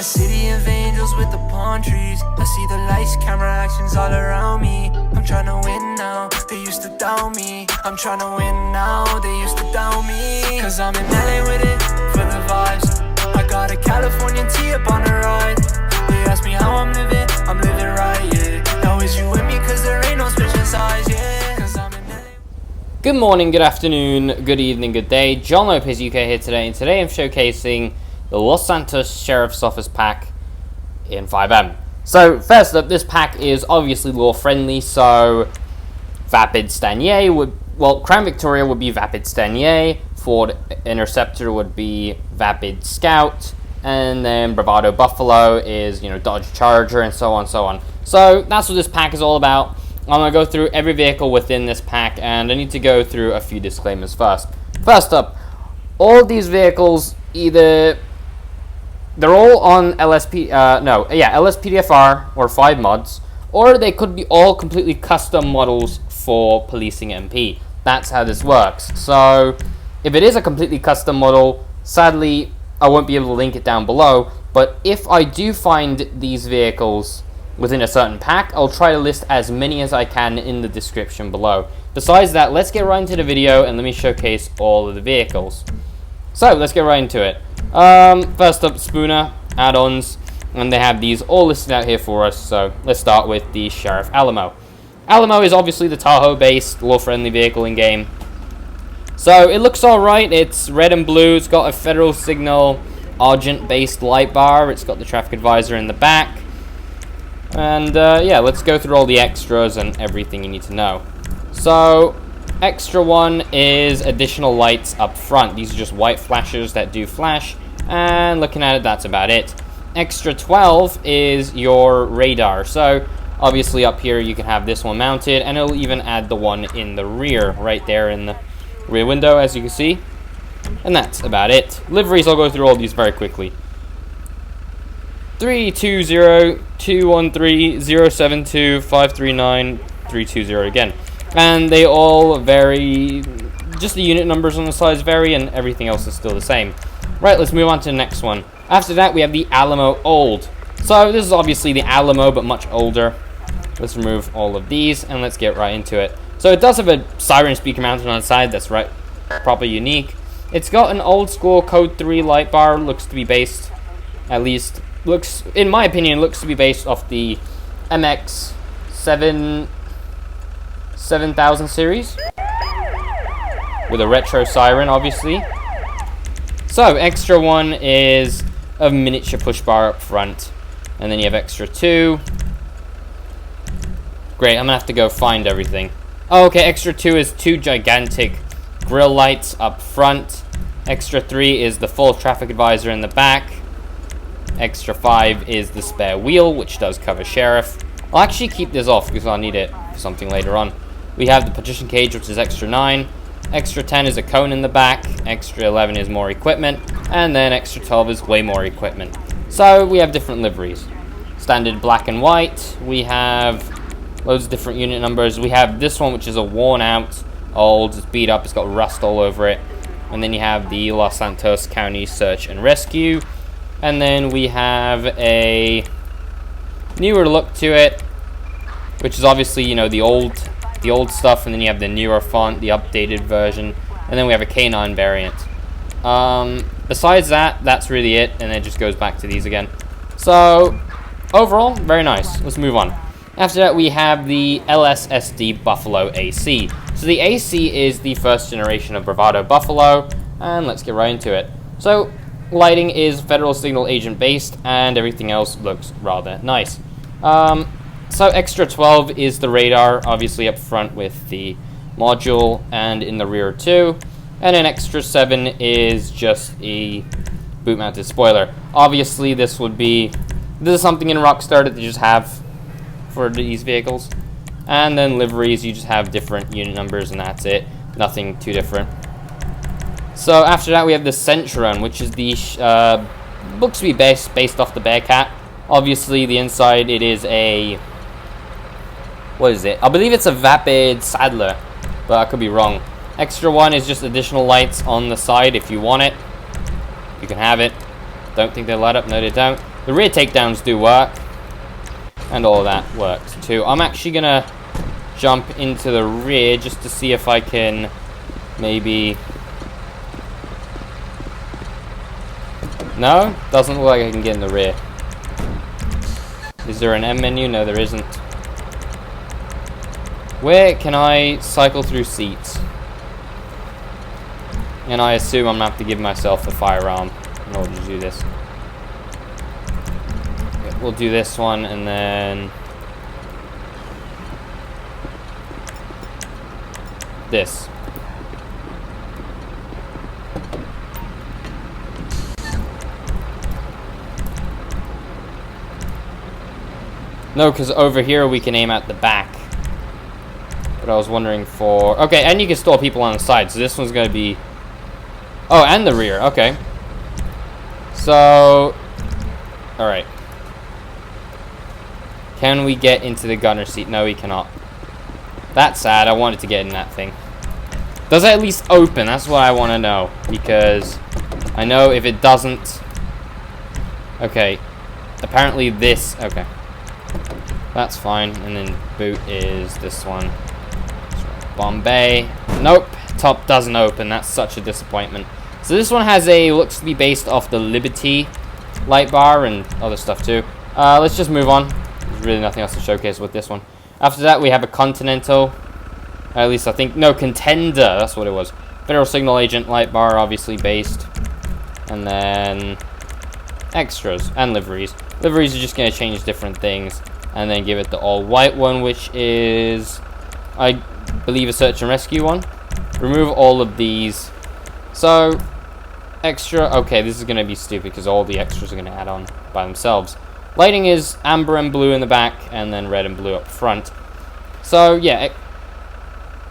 a city of angels with the palm trees. I see the lights, camera actions all around me. I'm trying to win now, they used to doubt me. I'm trying to win now, they used to doubt me. Cause I'm in LA with it, for the vibes. I got a Californian tee up on the ride. They ask me how I'm living right, yeah. Now is you with me cause there ain't no switching sides, yeah. Cause I'm in LA. Good morning, good afternoon, good evening, good day. John Lopez UK here today, and today I'm showcasing the Los Santos Sheriff's Office pack in FiveM. So first up, this pack is obviously law friendly, so Vapid Stanier would, well, Crown Victoria would be Vapid Stanier, Ford Interceptor would be Vapid Scout, and then Bravado Buffalo is, Dodge Charger, and so on, so on. So that's what this pack is all about. I'm going to go through every vehicle within this pack, and I need to go through a few disclaimers first. First up, all these vehicles they're all on LSPDFR or 5 mods, or they could be all completely custom models for policing MP. That's how this works. So if it is a completely custom model, sadly I won't be able to link it down below, but if I do find these vehicles within a certain pack, I'll try to list as many as I can in the description below. Besides that, let's get right into the video and let me showcase all of the vehicles. So let's get right into it. First up, Spooner add-ons, and they have these all listed out here for us. So let's start with the Sheriff Alamo. Alamo is obviously the Tahoe-based, law-friendly vehicle in game. So it looks alright. It's red and blue. It's got a federal signal Argent-based light bar. It's got the traffic advisor in the back. And yeah, let's go through all the extras and everything you need to know. So extra 1 is additional lights up front. These are just white flashers that do flash, and looking at it, that's about it. Extra 12 is your radar. So obviously up here you can have this one mounted, and it'll even add the one in the rear, right there in the rear window, as you can see. And that's about it. Liveries, I'll go through all these very quickly. 320-213-072-539-320 again. And they all vary, just the unit numbers on the sides vary, and everything else is still the same. Right, let's move on to the next one. After that, we have the Alamo Old. So this is obviously the Alamo, but much older. Let's remove all of these, and let's get right into it. So it does have a siren speaker mounted on the side, that's right, proper unique. It's got an old school Code 3 light bar, looks to be based, at least, looks, in my opinion, looks to be based off the MX 7000 series, with a retro siren, obviously. So extra 1 is a miniature push bar up front, and then you have extra 2. Great, I'm gonna have to go find everything. Oh, okay, extra 2 is 2 gigantic grille lights up front. Extra 3 is the full traffic advisor in the back. Extra 5 is the spare wheel, which does cover Sheriff. I'll actually keep this off because I'll need it for something later on. We have the partition cage, which is extra 9. Extra 10 is a cone in the back. Extra 11 is more equipment. And then extra 12 is way more equipment. So we have different liveries. Standard black and white. We have loads of different unit numbers. We have this one, which is a worn out, old, it's beat up, it's got rust all over it. And then you have the Los Santos County Search and Rescue. And then we have a newer look to it, which is obviously, the old stuff, and then you have the newer font, the updated version, and then we have a K9 variant. Besides that, that's really it, and it just goes back to these again. So overall, very nice. Let's move on. After that, we have the LSSD Buffalo AC. So the AC is the first generation of Bravado Buffalo, and let's get right into it. So lighting is federal signal agent based, and everything else looks rather nice. So extra 12 is the radar, obviously up front with the module, and in the rear too. And an extra 7 is just a boot mounted spoiler. Obviously this is something in Rockstar that they just have for these vehicles. And then liveries, you just have different unit numbers, and that's it. Nothing too different. So after that, we have the Centron, which is the looks to be based off the Bearcat. Obviously, the inside, it is a, what is it? I believe it's a Vapid Saddler, but I could be wrong. Extra 1 is just additional lights on the side if you want it. You can have it. Don't think they light up. No, they don't. The rear takedowns do work. And all of that works too. I'm actually gonna jump into the rear just to see if I can maybe... No? Doesn't look like I can get in the rear. Is there an M menu? No, there isn't. Where can I cycle through seats? And I assume I'm gonna have to give myself a firearm in order to do this. Okay, we'll do this one and then this. No, because over here we can aim at the back. But I was wondering for... Okay, and you can store people on the side. So this one's going to be... Oh, and the rear. Okay. So... Alright. Can we get into the gunner seat? No, we cannot. That's sad. I wanted to get in that thing. Does it at least open? That's what I want to know. Because I know if it doesn't... Okay. Apparently this... Okay. That's fine. And then boot is this one. Bombay. Nope. Top doesn't open. That's such a disappointment. So this one has a... Looks to be based off the Liberty light bar and other stuff too. Let's just move on. There's really nothing else to showcase with this one. After that we have a Continental. At least I think... No, Contender. That's what it was. Federal Signal Agent light bar, obviously based. And then... Extras and liveries. Liveries are just going to change different things. And then give it the all-white one, which is, I believe, a search and rescue one. Remove all of these. So, extra... Okay, this is going to be stupid because all the extras are going to add on by themselves. Lighting is amber and blue in the back, and then red and blue up front. So, yeah.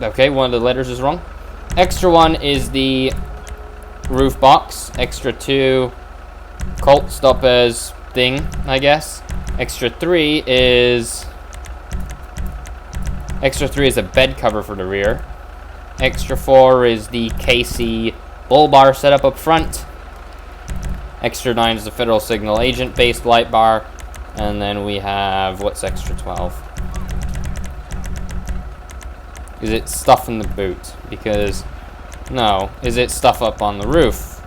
Okay, one of the letters is wrong. Extra one is the roof box. Extra 2, Colt stoppers thing, I guess. Extra 3 is a bed cover for the rear. Extra 4 is the KC bull bar setup up front. Extra 9 is the Federal Signal Agent based light bar. And then we have, what's extra 12? Is it stuff in the boot? Because, no. Is it stuff up on the roof?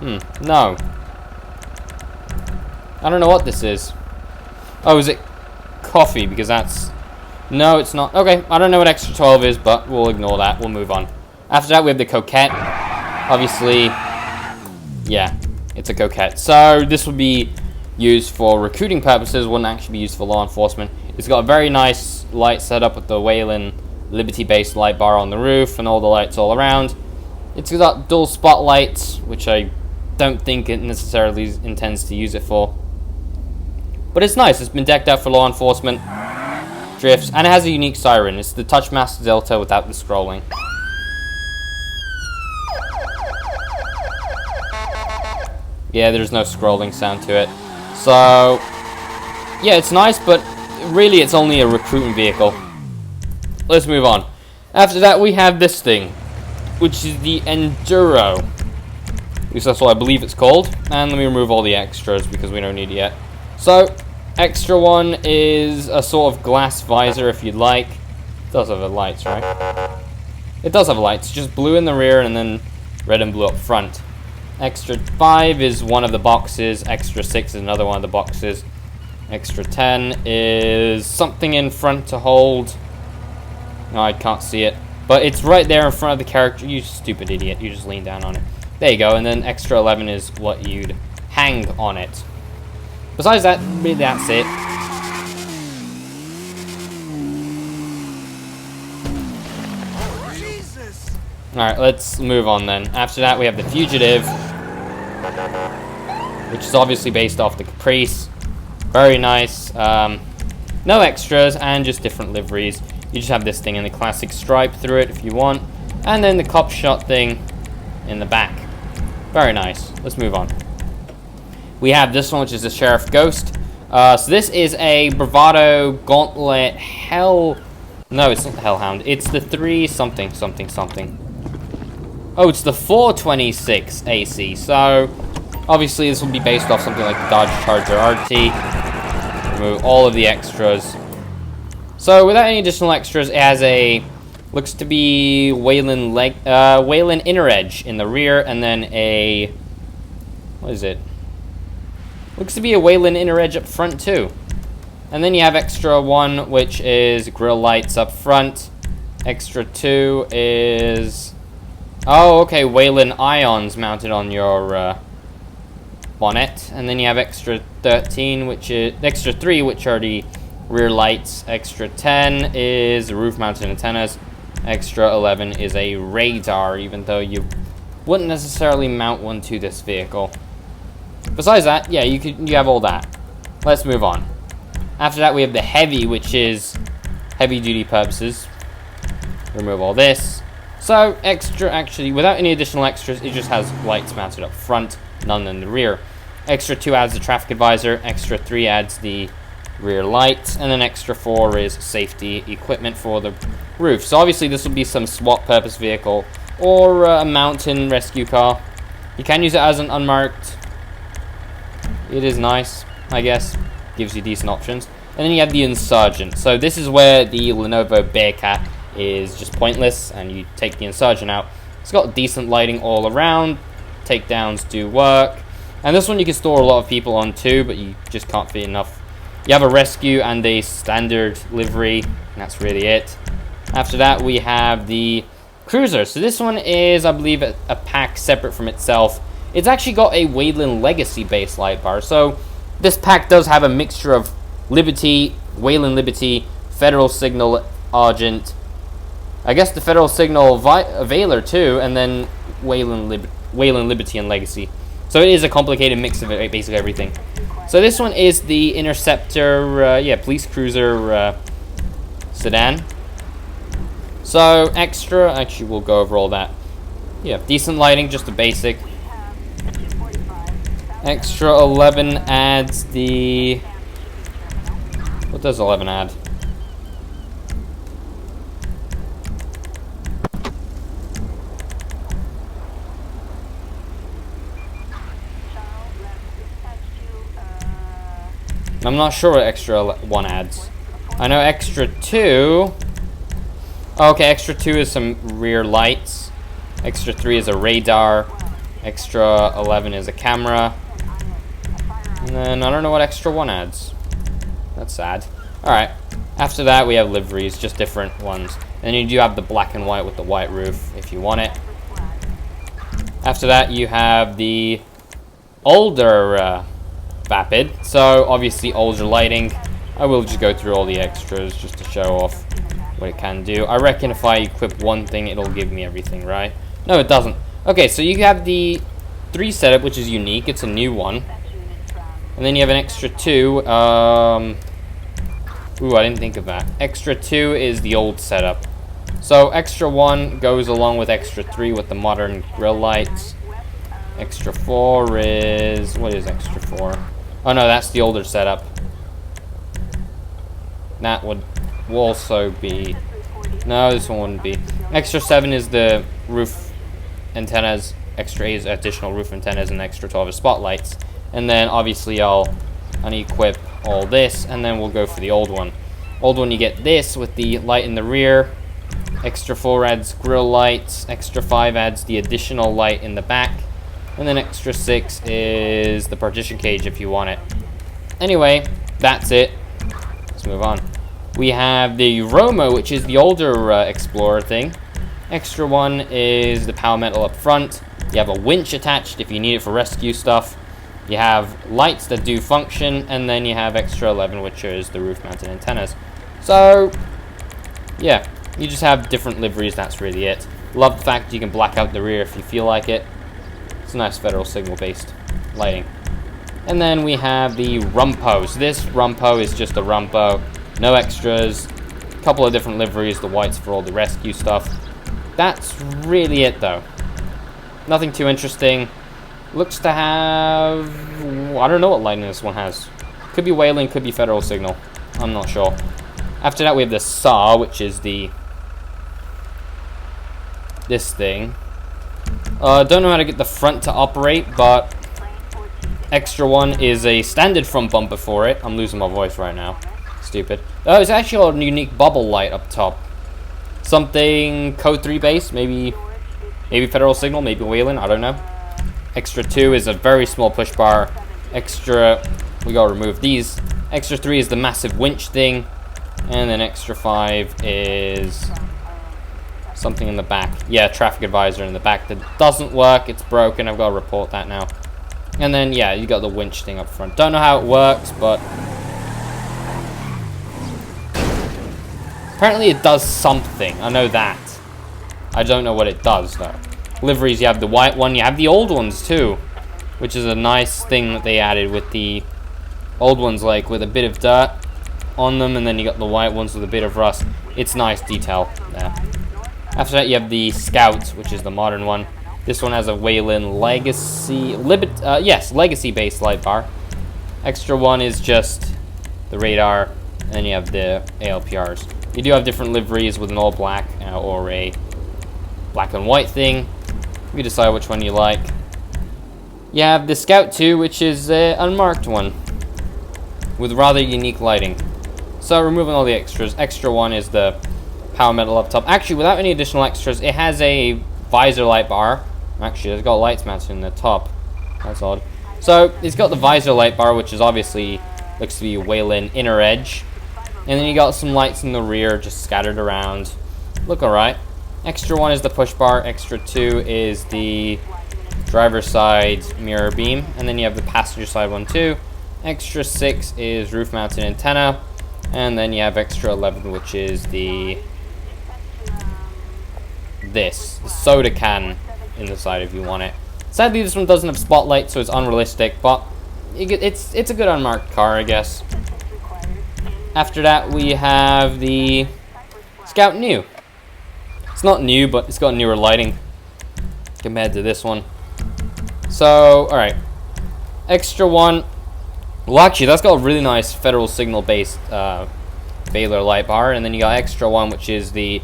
No. I don't know what this is. Oh, is it coffee? Because that's... No, it's not. Okay, I don't know what extra 12 is, but we'll ignore that. We'll move on. After that, we have the Coquette. Obviously, yeah, it's a Coquette. So, this will be used for recruiting purposes. Wouldn't actually be used for law enforcement. It's got a very nice light setup with the Whalen Liberty-based light bar on the roof and all the lights all around. It's got dual spotlights, which I don't think it necessarily intends to use it for. But it's nice. It's been decked out for law enforcement, drifts, and it has a unique siren. It's the Touchmaster Delta without the scrolling. Yeah, there's no scrolling sound to it. So, yeah, it's nice, but really it's only a recruiting vehicle. Let's move on. After that, we have this thing, which is the Enduro. At least that's what I believe it's called. And let me remove all the extras because we don't need it yet. So, extra one is a sort of glass visor if you'd like. It does have a lights, right? It does have a lights, just blue in the rear and then red and blue up front. Extra 5 is one of the boxes. Extra 6 is another one of the boxes. Extra 10 is something in front to hold. No, I can't see it. But it's right there in front of the character. You stupid idiot. You just lean down on it. There you go. And then extra 11 is what you'd hang on it. Besides that, really that's it. Alright, let's move on then. After that, we have the Fugitive, which is obviously based off the Caprice. Very nice. No extras and just different liveries. You just have this thing in the classic stripe through it if you want. And then the cop shot thing in the back. Very nice. Let's move on. We have this one, which is the Sheriff Ghost. So this is a Bravado Gauntlet Hell... No, it's not the Hellhound. It's the 3 something something something. Oh, it's the 426 AC. So, Obviously, this will be based off something like the Dodge Charger RT. Remove all of the extras. So, without any additional extras, it has a... looks to be Wayland inner edge in the rear, and then a... what is it? Looks to be a Wayland inner edge up front, too. And then you have extra 1, which is grille lights up front. Extra 2 is... oh, okay, Wayland ions mounted on your bonnet. And then you have extra 13, which is... extra 3, which are the rear lights. Extra 10 is roof-mounted antennas. Extra 11 is a radar, even though you wouldn't necessarily mount one to this vehicle. Besides that, yeah, you have all that. Let's move on. After that, we have the heavy, which is heavy-duty purposes. Remove all this. So, extra, actually, without any additional extras, it just has lights mounted up front, none in the rear. Extra 2 adds the traffic advisor. Extra 3 adds the rear lights. And then extra 4 is safety equipment for the roof. So, obviously, this will be some SWAT purpose vehicle or a mountain rescue car. You can use it as an unmarked. It is nice, I guess. Gives you decent options. And then you have the Insurgent. So this is where the Lenovo Bearcat is just pointless, and you take the Insurgent out. It's got decent lighting all around. Takedowns do work. And this one you can store a lot of people on too, but you just can't fit enough. You have a rescue and a standard livery, and that's really it. After that, we have the Cruiser. So this one is, I believe, a pack separate from itself. It's actually got a Wayland Legacy base light bar. So this pack does have a mixture of Liberty, Wayland Liberty, Federal Signal Argent, I guess the Federal Signal Valor too, and then Wayland Liberty and Legacy. So it is a complicated mix of it, basically everything. So this one is the Interceptor, police cruiser sedan. So extra, actually we'll go over all that. Yeah, decent lighting, just a basic. Extra 11 adds the... what does 11 add? I'm not sure what extra 1 adds. I know extra 2... okay, extra 2 is some rear lights. Extra 3 is a radar. Extra 11 is a camera. And then I don't know what extra 1 adds. That's sad. Alright. After that, we have liveries, just different ones. And you do have the black and white with the white roof if you want it. After that, you have the older Vapid. So, obviously, older lighting. I will just go through all the extras just to show off what it can do. I reckon if I equip one thing, it'll give me everything, right? No, it doesn't. Okay, so you have the 3 setup, which is unique. It's a new one. And then you have an extra 2. Ooh, I didn't think of that. Extra 2 is the old setup. So extra 1 goes along with extra 3 with the modern grille lights. Extra 4 is... what is extra 4? Oh no, that's the older setup. That would also be... no, this one wouldn't be. Extra 7 is the roof antennas. Extra 8 is additional roof antennas, and extra 12 is spotlights. And then obviously I'll unequip all this, and then we'll go for the old one. Old one, you get this with the light in the rear. Extra 4 adds grille lights. Extra 5 adds the additional light in the back. And then extra 6 is the partition cage if you want it. Anyway, that's it. Let's move on. We have the Romo, which is the older Explorer thing. Extra 1 is the power metal up front. You have a winch attached if you need it for rescue stuff. You have lights that do function, and then you have extra 11, which is the roof-mounted antennas. So, yeah, you just have different liveries, that's really it. Love the fact you can black out the rear if you feel like it. It's a nice Federal Signal-based lighting. And then we have the Rumpo. So this Rumpo is just a Rumpo. No extras. A couple of different liveries, the whites for all the rescue stuff. That's really it, though. Nothing too interesting. Looks to have... I don't know what lighting this one has. Could be Wayland, could be Federal Signal. I'm not sure. After that, we have the SAW, which is the... this thing. Don't know how to get the front to operate, but Extra 1 is a standard front bumper for it. I'm losing my voice right now. Stupid. Oh, it's actually a unique bubble light up top. Something code 3 based, maybe Federal Signal, maybe Wayland, I don't know. Extra 2 is a very small push bar. Extra, we gotta remove these. Extra 3 is the massive winch thing. And then extra 5 is something in the back. Yeah, traffic advisor in the back that doesn't work. It's broken. I've got to report that now. And then, yeah, you got the winch thing up front. Don't know how it works, but apparently it does something. I know that. I don't know what it does, though. Liveries, you have the white one. You have the old ones, too, which is a nice thing that they added with the old ones, like with a bit of dirt on them, and then you got the white ones with a bit of rust. It's nice detail there. After that, you have the Scout, which is the modern one. This one has a Wayland Legacy, Legacy-based light bar. Extra 1 is just the radar, and then you have the ALPRs. You do have different liveries with an all black or a black and white thing. You decide which one you like. You have the Scout 2, which is the unmarked one with rather unique lighting. So removing all the extras. Extra 1 is the power metal up top. Actually, without any additional extras, it has a visor light bar. Actually, it's got lights mounted in the top. That's odd. So it's got the visor light bar, which is obviously looks to be Wayland inner edge. And then you got some lights in the rear just scattered around. Look alright. Extra 1 is the push bar. Extra 2 is the driver's side mirror beam. And then you have the passenger side one too. Extra 6 is roof mounted antenna. And then you have extra 11, which is the soda can in the side if you want it. Sadly, this one doesn't have spotlight, so it's unrealistic, but it's a good unmarked car, I guess. After that, we have the Scout New. It's not new, but it's got newer lighting compared to this one. So, alright. Extra 1. Well, actually, that's got a really nice Federal Signal-based Baylor light bar. And then you got Extra 1, which is the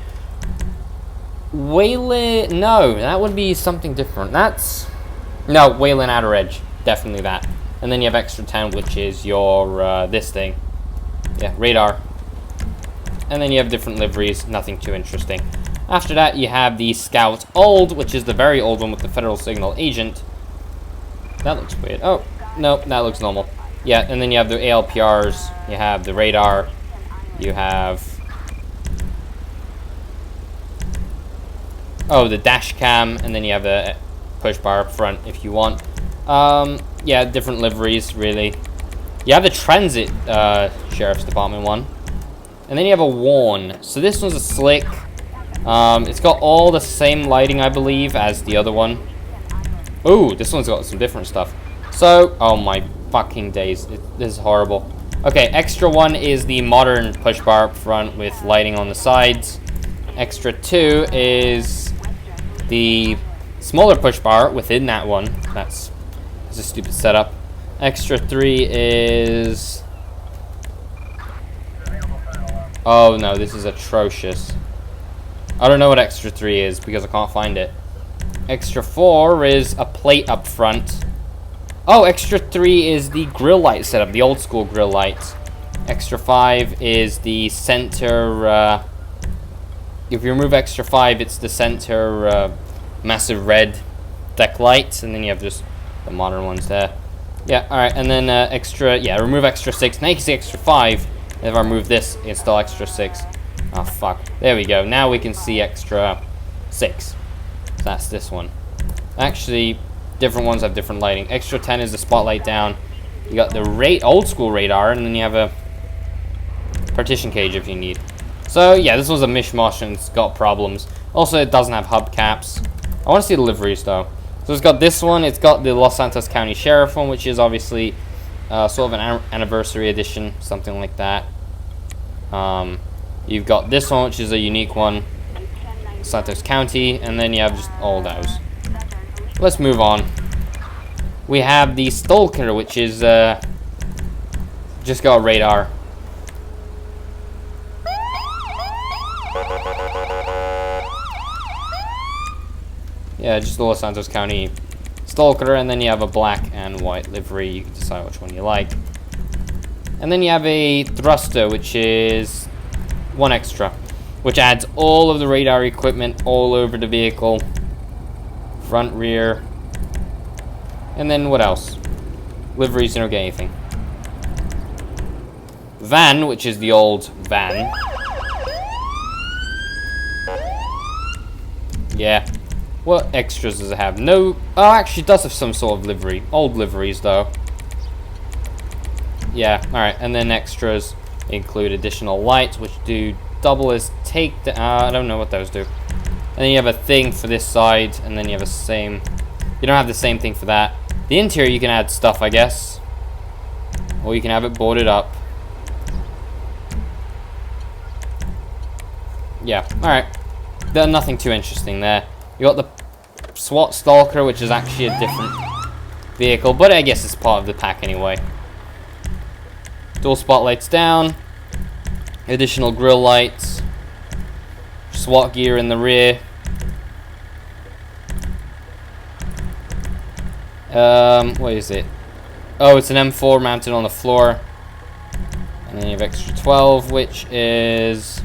Wayland... No, that would be something different. No, Wayland Outer Edge. Definitely that. And then you have Extra 10, which is your, this thing. Yeah, radar. And then you have different liveries. Nothing too interesting. After that, you have the Scout Old, which is the very old one with the Federal Signal agent. That looks weird. Oh, no, that looks normal. Yeah, and then you have the ALPRs, you have the radar, you have... Oh, the dash cam, and then you have the push bar up front if you want. Yeah, different liveries, really. You have the Transit Sheriff's Department one. And then you have a Warn. So this one's a slick. It's got all the same lighting, I believe, as the other one. Ooh, this one's got some different stuff. So, oh my fucking days. This is horrible. Okay, Extra 1 is the modern push bar up front with lighting on the sides. Extra 2 is the smaller push bar within that one. That's a stupid setup. Extra 3 is... Oh no, this is atrocious. I don't know what Extra 3 is because I can't find it. Extra 4 is a plate up front. Oh, Extra 3 is the grill light setup, the old school grill light. Extra 5 is the center, if you remove Extra 5, it's the center massive red deck lights, and then you have just the modern ones there. Yeah, alright, and then remove Extra 6. Now you can see Extra 5. If I remove this, it's still Extra 6. Oh, fuck. There we go. Now we can see Extra 6. So that's this one. Actually, different ones have different lighting. Extra 10 is the spotlight down. You got the old school radar, and then you have a partition cage if you need. So, yeah, this one's a mishmash and it's got problems. Also, it doesn't have hubcaps. I want to see the liveries, though. So it's got this one. It's got the Los Santos County Sheriff one, which is obviously sort of an anniversary edition, something like that. You've got this one, which is a unique one, Santos County, and then you have just all those. Let's move on. We have the Stalker, which is just got a radar. Yeah, just the Los Santos County Stalker, and then you have a black and white livery. You can decide which one you like. And then you have a thruster, which is 1 extra, which adds all of the radar equipment all over the vehicle. Front, rear. And then what else? Liveries, you don't get anything. Van, which is the old van. Yeah. What extras does it have? No. Oh, actually, it does have some sort of livery. Old liveries, though. Yeah, alright. And then extras include additional lights, which do double as take the... I don't know what those do. And then you have a thing for this side, and then you have a same... You don't have the same thing for that. The interior, you can add stuff, I guess. Or you can have it boarded up. Yeah, alright. There's nothing too interesting there. You got the SWAT Stalker, which is actually a different vehicle, but I guess it's part of the pack anyway. Dual spotlights down. Additional grille lights. SWAT gear in the rear. What is it? Oh, it's an M4 mounted on the floor. And then you have extra 12, which is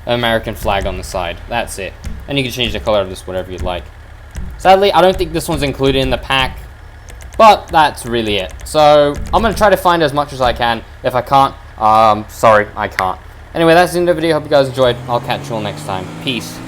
an American flag on the side. That's it. And you can change the color of this whatever you'd like. Sadly, I don't think this one's included in the pack, but that's really it. So I'm going to try to find as much as I can. If I can't, sorry, I can't. Anyway, that's the end of the video. Hope you guys enjoyed. I'll catch you all next time. Peace.